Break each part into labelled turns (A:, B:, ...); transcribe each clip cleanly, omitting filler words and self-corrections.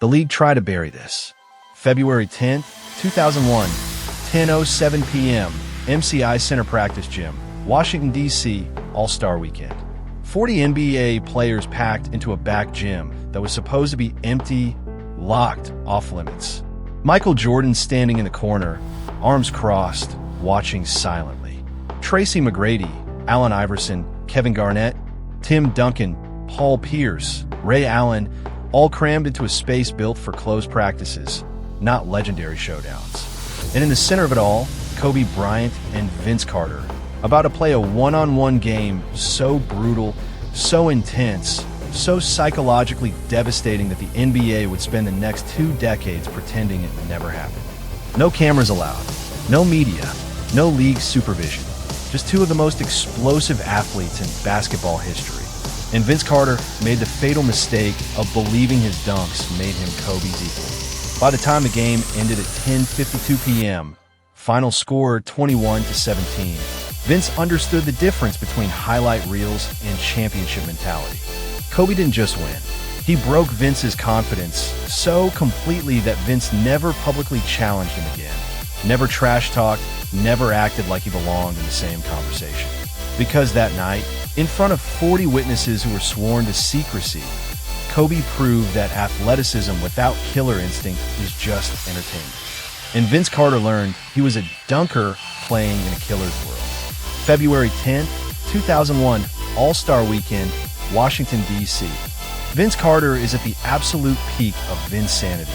A: The league tried to bury this. February 10th, 2001, 10:07 p.m., MCI Center Practice Gym, Washington, D.C., All-Star Weekend. 40 NBA players packed into a back gym that was supposed to be empty, locked, off-limits. Michael Jordan standing in the corner, arms crossed, watching silently. Tracy McGrady, Allen Iverson, Kevin Garnett, Tim Duncan, Paul Pierce, Ray Allen, all crammed into a space built for closed practices, not legendary showdowns. And in the center of it all, Kobe Bryant and Vince Carter, about to play a one-on-one game so brutal, so intense, so psychologically devastating that the NBA would spend the next 2 decades pretending it never happened. No cameras allowed, no media, no league supervision, just 2 of the most explosive athletes in basketball history. And Vince Carter made the fatal mistake of believing his dunks made him Kobe's equal. By the time the game ended at 10:52 p.m., final score 21-17, Vince understood the difference between highlight reels and championship mentality. Kobe didn't just win. He broke Vince's confidence so completely that Vince never publicly challenged him again, never trash-talked, never acted like he belonged in the same conversation. Because that night, in front of 40 witnesses who were sworn to secrecy, Kobe proved that athleticism without killer instinct is just entertainment. And Vince Carter learned he was a dunker playing in a killer's world. February 10th, 2001, All-Star Weekend, Washington, D.C. Vince Carter is at the absolute peak of Vince-sanity,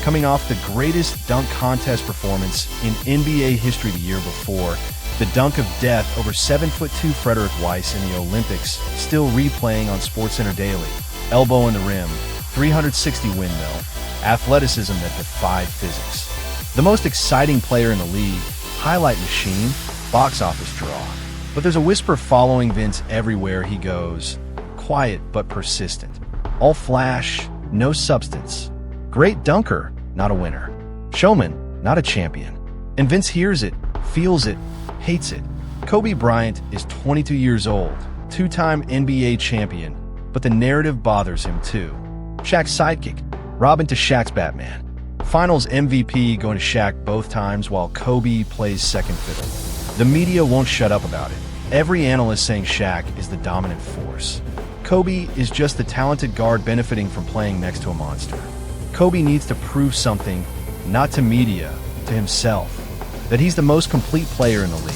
A: coming off the greatest dunk contest performance in NBA history the year before, the dunk of death over 7'2" Frederick Weiss in the Olympics, still replaying on SportsCenter daily, elbow in the rim, 360 windmill, athleticism that defied physics. The most exciting player in the league, highlight machine, box office draw. But there's a whisper following Vince everywhere he goes, quiet but persistent. All flash, no substance. Great dunker, not a winner. Showman, not a champion. And Vince hears it, feels it, hates it. Kobe Bryant is 22 years old, 2-time NBA champion, but the narrative bothers him too. Shaq's sidekick, Robin to Shaq's Batman. Finals MVP going to Shaq both times while Kobe plays second fiddle. The media won't shut up about it. Every analyst saying Shaq is the dominant force. Kobe is just the talented guard benefiting from playing next to a monster. Kobe needs to prove something, not to media, to himself, that he's the most complete player in the league.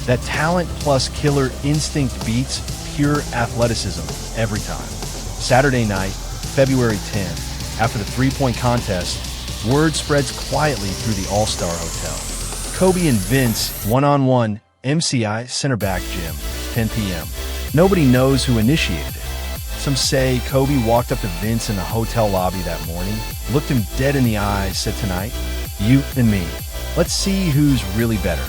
A: That talent plus killer instinct beats pure athleticism every time. Saturday night, February 10th, after the three-point contest, word spreads quietly through the All-Star Hotel. Kobe and Vince, one-on-one, MCI Center Back Gym, 10 p.m. Nobody knows who initiated it. Some say Kobe walked up to Vince in the hotel lobby that morning, looked him dead in the eyes, said, "Tonight, you and me. Let's see who's really better."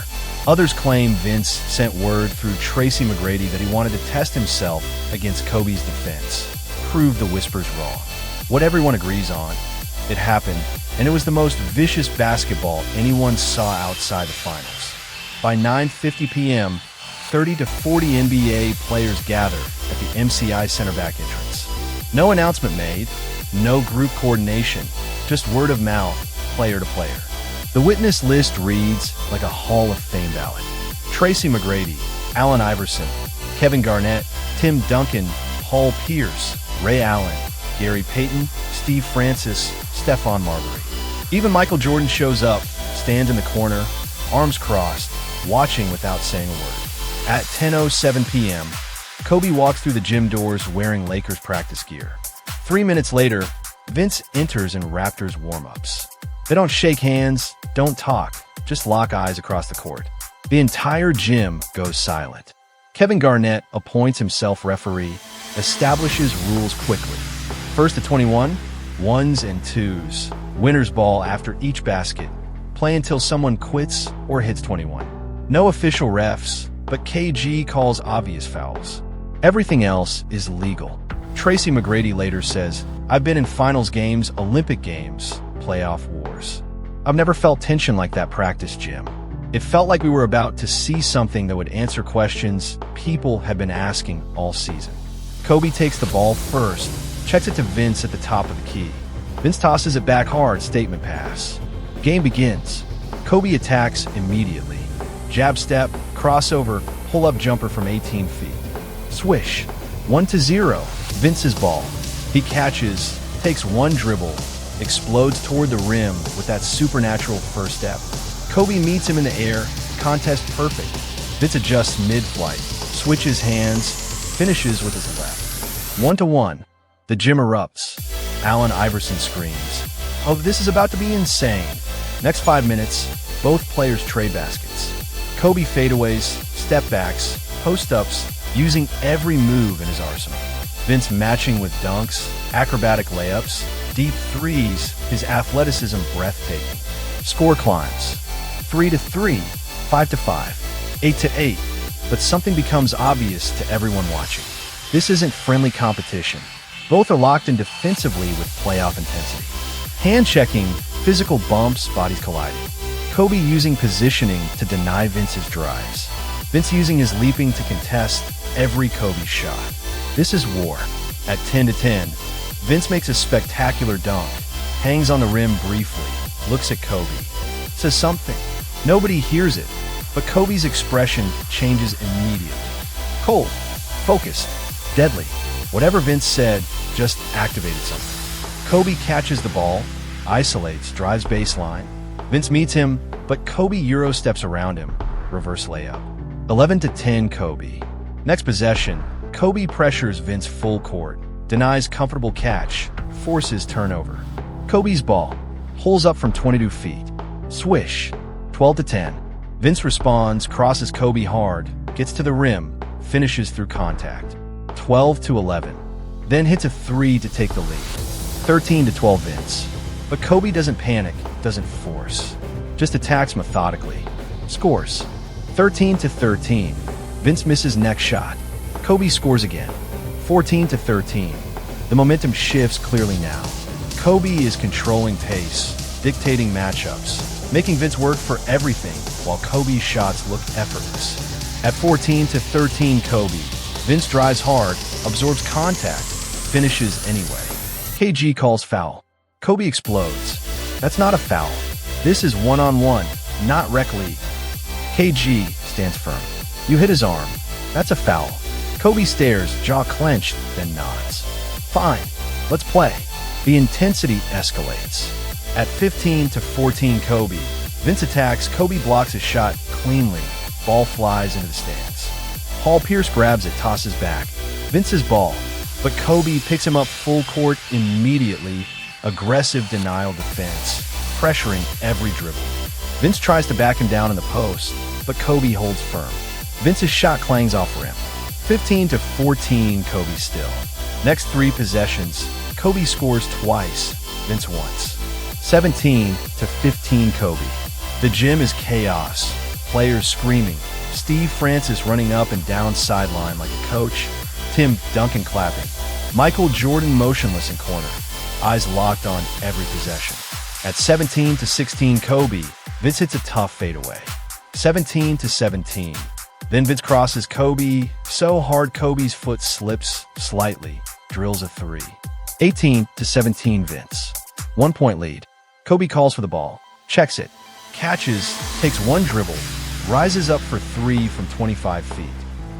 A: Others claim Vince sent word through Tracy McGrady that he wanted to test himself against Kobe's defense, prove the whispers wrong. What everyone agrees on, it happened, and it was the most vicious basketball anyone saw outside the finals. By 9:50 p.m., 30 to 40 NBA players gather at the MCI Center back entrance. No announcement made, no group coordination, just word of mouth, player to player. The witness list reads like a Hall of Fame ballot. Tracy McGrady, Allen Iverson, Kevin Garnett, Tim Duncan, Paul Pierce, Ray Allen, Gary Payton, Steve Francis, Stephon Marbury. Even Michael Jordan shows up, stands in the corner, arms crossed, watching without saying a word. At 10:07 p.m., Kobe walks through the gym doors wearing Lakers practice gear. 3 minutes later, Vince enters in Raptors warm-ups. They don't shake hands, don't talk, just lock eyes across the court. The entire gym goes silent. Kevin Garnett appoints himself referee, establishes rules quickly. First to 21, ones and twos. Winner's ball after each basket. Play until someone quits or hits 21. No official refs, but KG calls obvious fouls. Everything else is legal. Tracy McGrady later says, "I've been in finals games, Olympic games, playoff wars. I've never felt tension like that practice gym. It felt like we were about to see something that would answer questions people have been asking all season." Kobe takes the ball first, checks it to Vince at the top of the key. Vince tosses it back hard, statement pass. Game begins. Kobe attacks immediately. Jab step, crossover, pull-up jumper from 18 feet. Swish. 1-0. Vince's ball. He catches, takes one dribble, explodes toward the rim with that supernatural first step. Kobe meets him in the air, contest perfect. Vince adjusts mid-flight, switches hands, finishes with his left. 1-1. The gym erupts. Allen Iverson screams, "Oh, this is about to be insane." Next 5 minutes, both players trade baskets. Kobe fadeaways, step backs, post-ups, using every move in his arsenal. Vince matching with dunks, acrobatic layups, deep threes, his athleticism breathtaking. Score climbs. 3-3, 5-5, 8-8. But something becomes obvious to everyone watching. This isn't friendly competition. Both are locked in defensively with playoff intensity. Hand-checking, physical bumps, bodies colliding. Kobe using positioning to deny Vince's drives. Vince using his leaping to contest every Kobe shot. This is war. At 10-10, Vince makes a spectacular dunk, hangs on the rim briefly, looks at Kobe, says something. Nobody hears it, but Kobe's expression changes immediately. Cold, focused, deadly. Whatever Vince said just activated something. Kobe catches the ball, isolates, drives baseline. Vince meets him, but Kobe Euro steps around him. Reverse layup. 11-10 Kobe. Next possession, Kobe pressures Vince full court, denies comfortable catch, forces turnover. Kobe's ball, pulls up from 22 feet. Swish. 12-10. Vince responds, crosses Kobe hard, gets to the rim, finishes through contact. 12-11. Then hits a three to take the lead. 13-12 Vince. But Kobe doesn't panic, doesn't force. Just attacks methodically. Scores. 13-13. Vince misses next shot. Kobe scores again. 14-13. The momentum shifts clearly now. Kobe is controlling pace, dictating matchups, making Vince work for everything while Kobe's shots look effortless. At 14-13 Kobe, Vince drives hard, absorbs contact, finishes anyway. KG calls foul. Kobe explodes. That's not a foul. This is one-on-one, not rec league. KG stands firm. You hit his arm. That's a foul. Kobe stares, jaw clenched, then nods. Fine, let's play. The intensity escalates. At 15-14 Kobe, Vince attacks. Kobe blocks his shot cleanly. Ball flies into the stands. Paul Pierce grabs it, tosses back. Vince's ball, but Kobe picks him up full court immediately. Aggressive denial defense, pressuring every dribble. Vince tries to back him down in the post, but Kobe holds firm. Vince's shot clangs off rim. 15-14 Kobe still. Next 3 possessions, Kobe scores twice, Vince once. 17-15 Kobe. The gym is chaos. Players screaming. Steve Francis running up and down sideline like a coach. Tim Duncan clapping. Michael Jordan motionless in corner. Eyes locked on every possession. At 17-16 Kobe, Vince hits a tough fadeaway. 17-17. Then Vince crosses Kobe so hard Kobe's foot slips slightly, drills a 3. 18-17 Vince. 1 point lead. Kobe calls for the ball, checks it, catches, takes one dribble, rises up for 3 from 25 feet.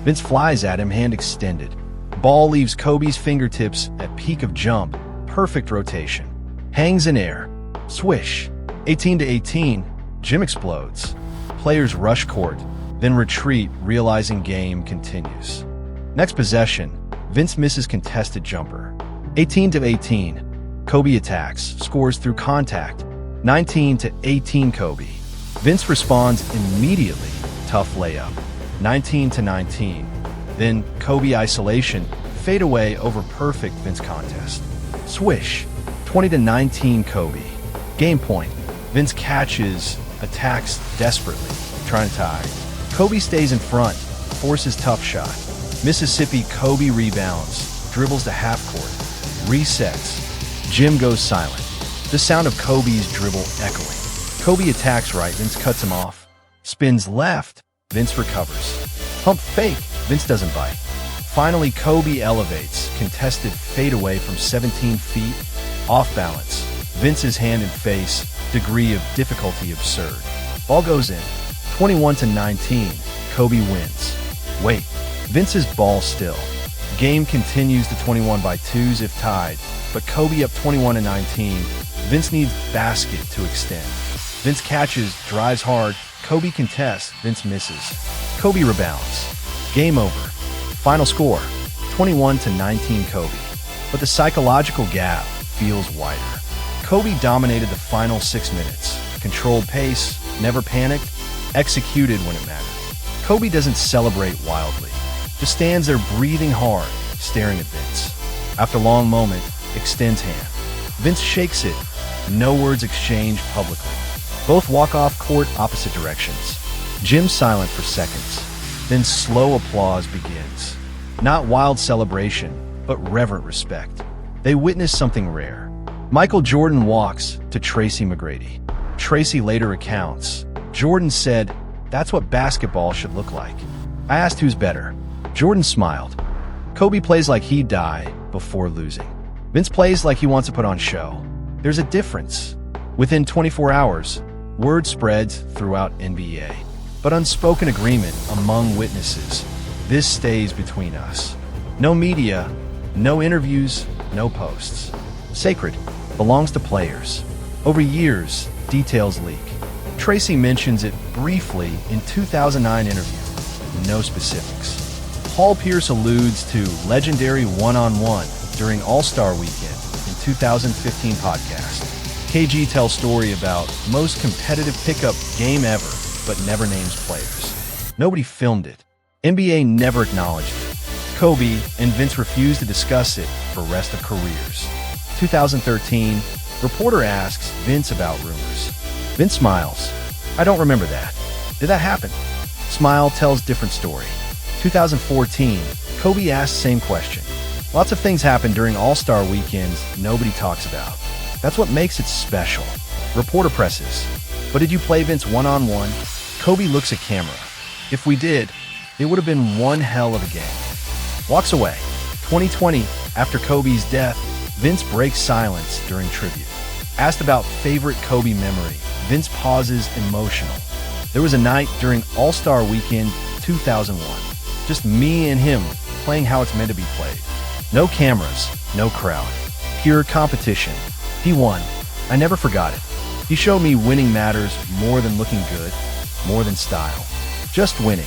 A: Vince flies at him, hand extended. Ball leaves Kobe's fingertips at peak of jump, perfect rotation. Hangs in air. Swish. 18-18. Gym explodes. Players rush court, then retreat, realizing game continues. Next possession, Vince misses contested jumper. 18-18. Kobe attacks, scores through contact. 19-18 Kobe. Vince responds immediately, tough layup. 19-19. Then Kobe isolation, fade away over perfect Vince contest. Swish. 20-19 Kobe. Game point. Vince catches, attacks desperately, trying to tie. Kobe stays in front, forces tough shot. Mississippi Kobe rebounds, dribbles to half court, resets. Gym goes silent. The sound of Kobe's dribble echoing. Kobe attacks right, Vince cuts him off. Spins left, Vince recovers. Pump fake, Vince doesn't bite. Finally, Kobe elevates, contested fadeaway from 17 feet. Off balance. Vince's hand and face. Degree of difficulty absurd. Ball goes in. 21-19. Kobe wins. Wait. Vince's ball still. Game continues to 21 by 2s if tied, but Kobe up 21-19. Vince needs basket to extend. Vince catches, drives hard. Kobe contests. Vince misses. Kobe rebounds. Game over. Final score, 21-19 Kobe. But the psychological gap feels wider. Kobe dominated the final 6 minutes. Controlled pace, never panicked, executed when it mattered. Kobe doesn't celebrate wildly. Just stands there breathing hard, staring at Vince. After a long moment, extends hand. Vince shakes it. No words exchanged publicly. Both walk off court opposite directions. Gym silent for seconds. Then slow applause begins. Not wild celebration, but reverent respect. They witness something rare. Michael Jordan walks to Tracy McGrady. Tracy later recounts, Jordan said, "That's what basketball should look like." I asked who's better. Jordan smiled. Kobe plays like he'd die before losing. Vince plays like he wants to put on show. There's a difference. Within 24 hours, word spreads throughout NBA. But unspoken agreement among witnesses. This stays between us. No media, no interviews, no posts. Sacred belongs to players. Over years, details leak. Tracy mentions it briefly in 2009 interview. No specifics. Paul Pierce alludes to legendary one-on-one during All-Star Weekend in 2015 podcast. KG tells story about most competitive pickup game ever, but never names players. Nobody filmed it. NBA never acknowledged it. Kobe and Vince refused to discuss it for rest of careers. 2013, reporter asks Vince about rumors. Vince smiles. I don't remember that. Did that happen? Smile tells different story. 2014, Kobe asks same question. Lots of things happen during All-Star weekends nobody talks about. That's what makes it special. Reporter presses. But did you play Vince one-on-one? Kobe looks at camera. If we did, it would have been one hell of a game. Walks away. 2020, after Kobe's death, Vince breaks silence during tribute. Asked about favorite Kobe memory, Vince pauses emotional. There was a night during All-Star Weekend 2001. Just me and him playing how it's meant to be played. No cameras, no crowd. Pure competition. He won. I never forgot it. He showed me winning matters more than looking good, more than style. Just winning.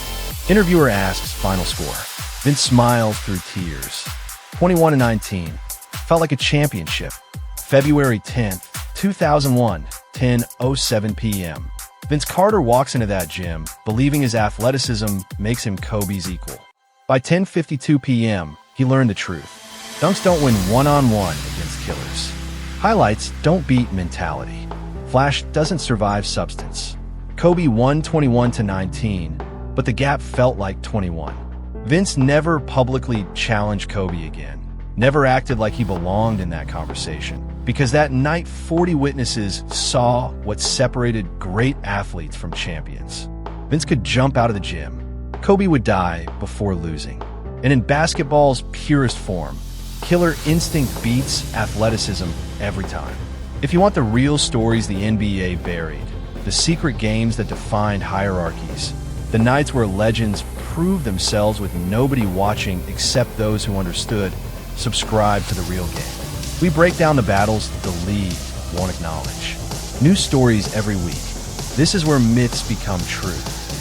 A: Interviewer asks final score. Vince smiles through tears. 21-19. Felt like a championship. February 10th, 2001, 10:07 p.m. Vince Carter walks into that gym, believing his athleticism makes him Kobe's equal. By 10:52 p.m., he learned the truth. Dunks don't win one-on-one against killers. Highlights don't beat mentality. Flash doesn't survive substance. Kobe won 21-19, but the gap felt like 21. Vince never publicly challenged Kobe again. Never acted like he belonged in that conversation. Because that night, 40 witnesses saw what separated great athletes from champions. Vince could jump out of the gym. Kobe would die before losing. And in basketball's purest form, killer instinct beats athleticism every time. If you want the real stories the NBA buried, the secret games that defined hierarchies, the nights where legends proved themselves with nobody watching except those who understood, subscribe to The Real Game. We break down the battles the league won't acknowledge. New stories every week. This is where myths become truth.